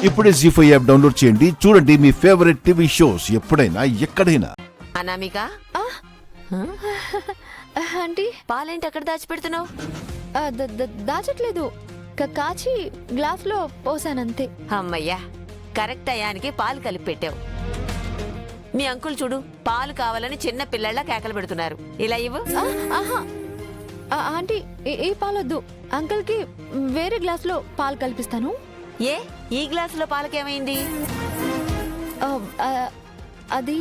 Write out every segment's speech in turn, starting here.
ఇప్పుడే జీ5 app download చేయండి. చూడండి మీ ఫేవరెట్ టీవీ షోస్ ఎప్పుడైనా ఎక్కడైనా. అనామిక ఆంటీ పాలేంటి అక్కడ దాచిపెడుతున్నావు? దాచట్లేదు, కాచి గ్లాస్ లో పోసానంతే. అమ్మయ్యా, కరెక్ట్ టయానికి పాలు కలిపి పెట్టావు. మీ అంకుల్ చూడు, పాలు కావాలని చిన్న పిల్లల్లా కేకలు పెడుతున్నారు. ఇలా ఇవ్వు. ఆహా ఆంటీ, ఈ పాలొద్దు. అంకుల్ కి వేరే గ్లాస్ లో పాలు కల్పిస్తాను. ఏ ఈ గ్లాసులో పాలకేమైంది? అది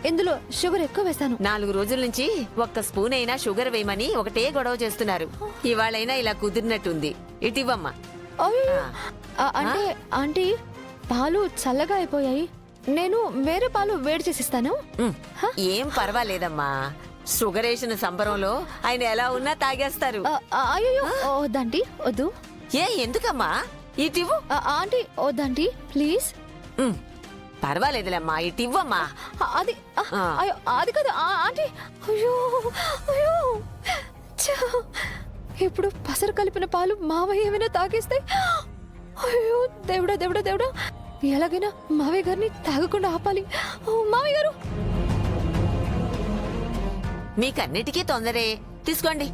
ఇందులో షుగర్ ఎక్కువ వేస్తాను. 4 రోజుల నుంచి ఒక్క స్పూన్ అయినా షుగర్ వేయమని ఒకటే గొడవ చేస్తున్నారు. ఇవాళైనా ఇలా కుదిరినట్టుంది. ఇటివ్వమ్మా. అంటే ఆంటీ, పాలు చల్లగా అయిపోయాయి. నేను వేరే పాలు వేడి చేసిస్తాను. ఏం పర్వాలేదమ్మా, షుగర్ వేసిన సంబరంలో ఆయన ఎలా ఉన్నా తాగేస్తారు. అయ్యో వద్దంటీ, వద్దు. ఏ ఎందుకమ్మా? ఇటివ్వు. ఆంటీ వద్దంటీ, ప్లీజ్. పర్వాలేదులేమ్మా, ఇటివ్వమ్మా. అది అయ్యో అది కాదు ఆంటీ. అయ్యో అయ్యో, ఇప్పుడు పసరు కలిపిన పాలు మావయ్య ఏమైనా తాగేస్తే, అయ్యో దేవుడా దేవుడా దేవుడా, ఎలాగైనా మావయ్య గారిని తాగకుండా ఆపాలి. మావయ్య గారు, మీకన్నిటికీ తొందరే, తీసుకోండి.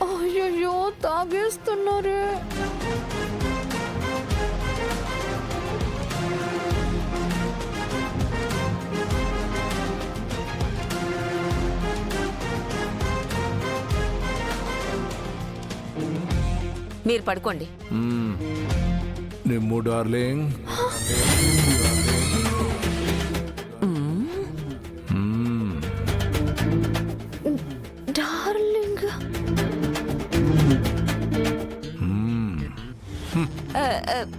అయ్యో తాగేస్తున్నారే. మీరు పడుకోండి. నిమ్ము డార్లింగ్, డార్లింగ్.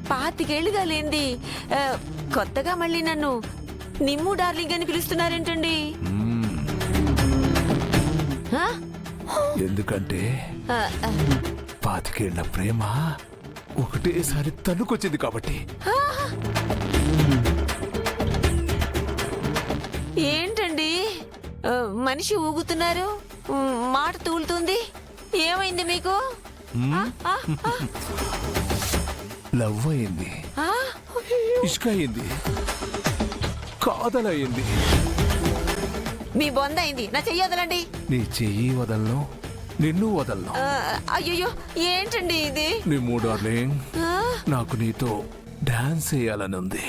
25 ఏళ్ళుగా లేంది కొత్తగా మళ్ళీ నన్ను నిమ్ము డార్లింగ్ అని పిలుస్తున్నారేంటండి? ఎందుకంటే 25 ఏళ్ల ప్రేమ ఒకటేసారి తన్నుకొచ్చింది కాబట్టి. ఏంటండి మనిషి ఊగుతున్నారు, మాట తూలుతుంది. ఏమైంది మీకు? లవ్ అయింది, ఇష్క అయింది, కాదలయింది. మీ బొంద అయింది. నా చెయ్యి వదలండి. నీ చెయ్యి వదలను, నిన్ను వదలను. అయ్యో ఏంటండి ఇది? నిమ్ము డార్లింగ్, నాకు నీతో డాన్స్ చేయాలని ఉంది.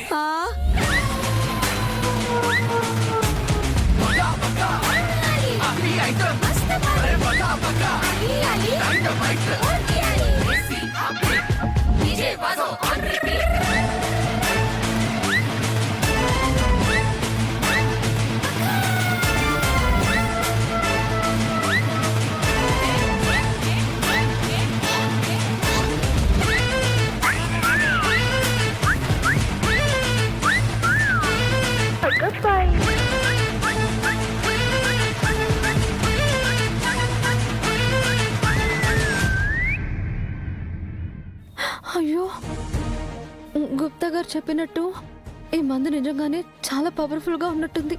అయ్యో, గుప్తా గారు చెప్పినట్టు ఈ మందు నిజంగానే చాలా పవర్ఫుల్ గా ఉన్నట్టుంది.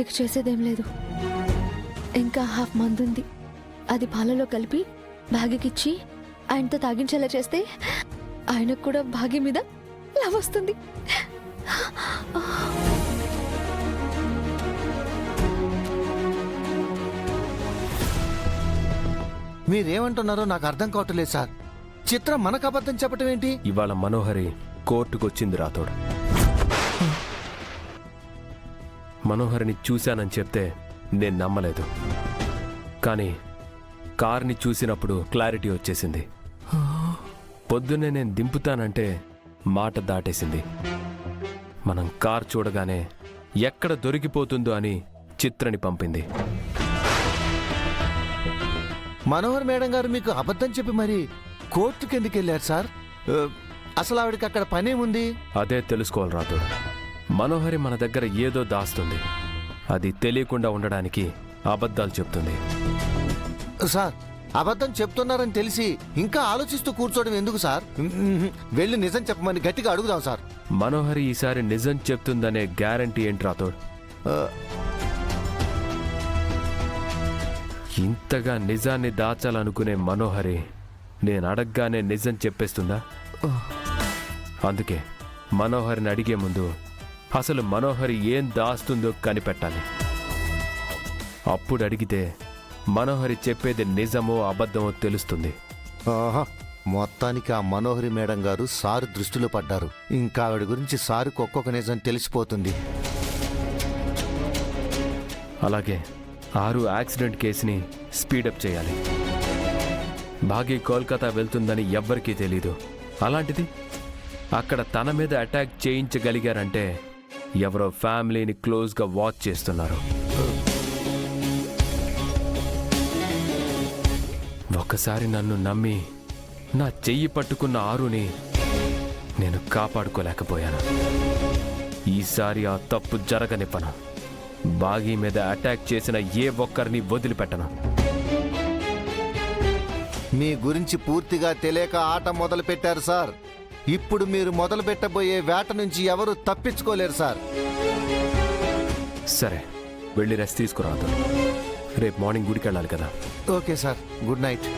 ఇక చేసేదేం లేదు. ఇంకా హాఫ్ మందు ఉంది. అది పాలలో కలిపి భాగ్యకిచ్చి ఆయనతో తాగించేలా చేస్తే ఆయనకు కూడా భాగ్య మీద లవ్ వస్తుంది. మీరేమంటున్నారో నాకు అర్థం కావట్లేదు సార్. చిత్ర మనకు అబద్ధం చెప్పటం ఏంటి? ఇవాళ మనోహరి కోర్టుకొచ్చింది రాతోడు. మనోహరిని చూశానని చెప్తే నేను నమ్మలేదు, కానీ కార్ని చూసినప్పుడు క్లారిటీ వచ్చేసింది. పొద్దున్నే నేను దింపుతానంటే మాట దాటేసింది. మనం కార్ చూడగానే ఎక్కడ దొరికిపోతుందో అని చిత్రని పంపింది. మనోహర్ మేడం గారు మీకు అబద్ధం చెప్పి మరి కోర్టుకి ఎందుకు వెళ్ళారు సార్? అసలు ఆవిడకి అక్కడ పనేముంది? అదే తెలుసుకోవాలి రాతోడు. మనోహరి మన దగ్గర ఏదో దాస్తుంది. అది తెలియకుండా ఉండడానికి అబద్ధాలు చెప్తుంది. సార్, అబద్ధం చెప్తున్నారని తెలిసి ఇంకా ఆలోచిస్తూ కూర్చోవడం ఎందుకు సార్? వెళ్ళి నిజం చెప్పమని గట్టిగా అడుగుదాం సార్. మనోహరి ఈసారి నిజం చెప్తుందనే గ్యారంటీ ఏంటి రాతోడ్? ఇంతగా నిజాన్ని దాచాలనుకునే మనోహరి నేను అడగగానే నిజం చెప్పేస్తుందా? అందుకే మనోహరిని అడిగే ముందు అసలు మనోహరి ఏం దాస్తుందో కనిపెట్టాలి. అప్పుడు అడిగితే మనోహరి చెప్పేది నిజమో అబద్ధమో తెలుస్తుంది. ఆహా, మొత్తానికి ఆ మనోహరి మేడం గారు సారు దృష్టిలో పడ్డారు. ఇంకా ఆవిడ గురించి సారుకు ఒక్కొక్క నిజం తెలిసిపోతుంది. అలాగే 6 యాక్సిడెంట్ కేసుని స్పీడప్ చేయాలి. భాగి కోల్కతా వెళ్తుందని ఎవ్వరికీ తెలీదు. అలాంటిది అక్కడ తన మీద అటాక్ చేయించగలిగారంటే ఎవరో ఫ్యామిలీని క్లోజ్గా వాచ్ చేస్తున్నారు. ఒకసారి నన్ను నమ్మి నా చెయ్యి పట్టుకున్న ఆరుని నేను కాపాడుకోలేకపోయాను. ఈసారి ఆ తప్పు జరగనివ్వను. బాగీ మీద అటాక్ చేసిన ఏ ఒక్కరిని వదిలిపెట్టను. మీ గురించి పూర్తిగా తెలియక ఆట మొదలు పెట్టారు సార్. ఇప్పుడు మీరు మొదలు పెట్టబోయే వేట నుంచి ఎవరు తప్పించుకోలేరు సార్. సరే, వెళ్ళి రెస్ట్ తీసుకురాదు. రేపు మార్నింగ్ గుడికి వెళ్ళాలి కదా. Okay sir, good night.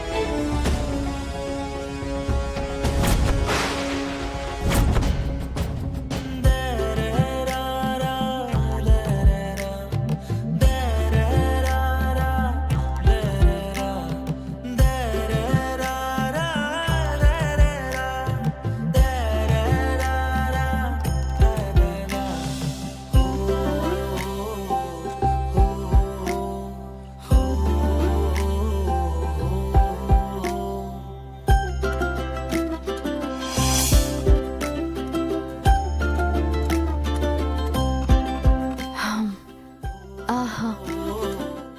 ఆహా,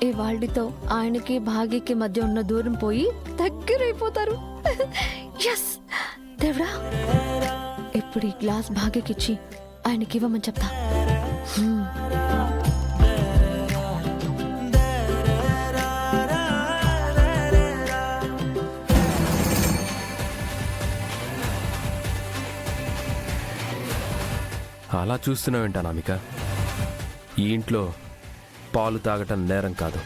ఈ వాళ్ళతో ఆయనకి భాగ్యకి మధ్య ఉన్న దూరం పోయి దగ్గరైపోతారు. ఎస్ దేవుడా, ఇప్పుడు ఈ గ్లాస్ భాగ్యకిచ్చి ఆయనకి ఇవ్వమని చెప్తా. అలా చూస్తున్నావేంటా నామిక? ఈ ఇంట్లో పాలు తాగటం నేరం కాదు.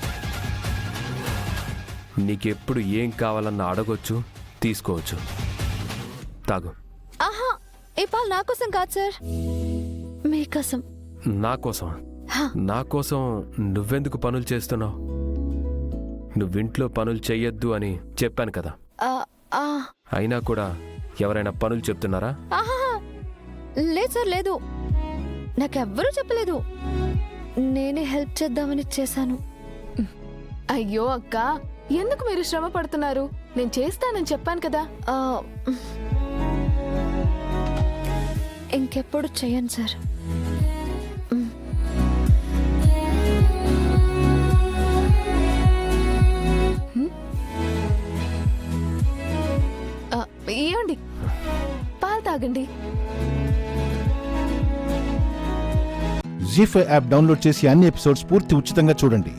నీకెప్పుడు ఏం కావాలన్నా అడగొచ్చు, తీసుకోవచ్చు. తాగు. ఆహా, ఈ పాలు నా కోసం కాదు సార్, మీకోసం. నా కోసం? నా కోసం నువ్వెందుకు పనులు చేస్తున్నావు? నువ్వింట్లో పనులు చెయ్యొద్దు అని చెప్పాను కదా. అయినా కూడా ఎవరైనా పనులు చెప్తున్నారా? లేదు సార్, లేదు. నాకెవ్వరూ చెప్పలేదు. నేనే హెల్ప్ చేద్దామని చేశాను. అయ్యో అక్క, ఎందుకు మీరు శ్రమ పడుతున్నారు? నేను చేస్తానని చెప్పాను కదా. ఇంకెప్పుడు చెయ్యను సార్. ఏమండి, పాలు తాగండి. జీ5 యాప్ డౌన్లోడ్ చేసి అన్ని ఎపిసోడ్స్ పూర్తి ఉచితంగా చూడండి.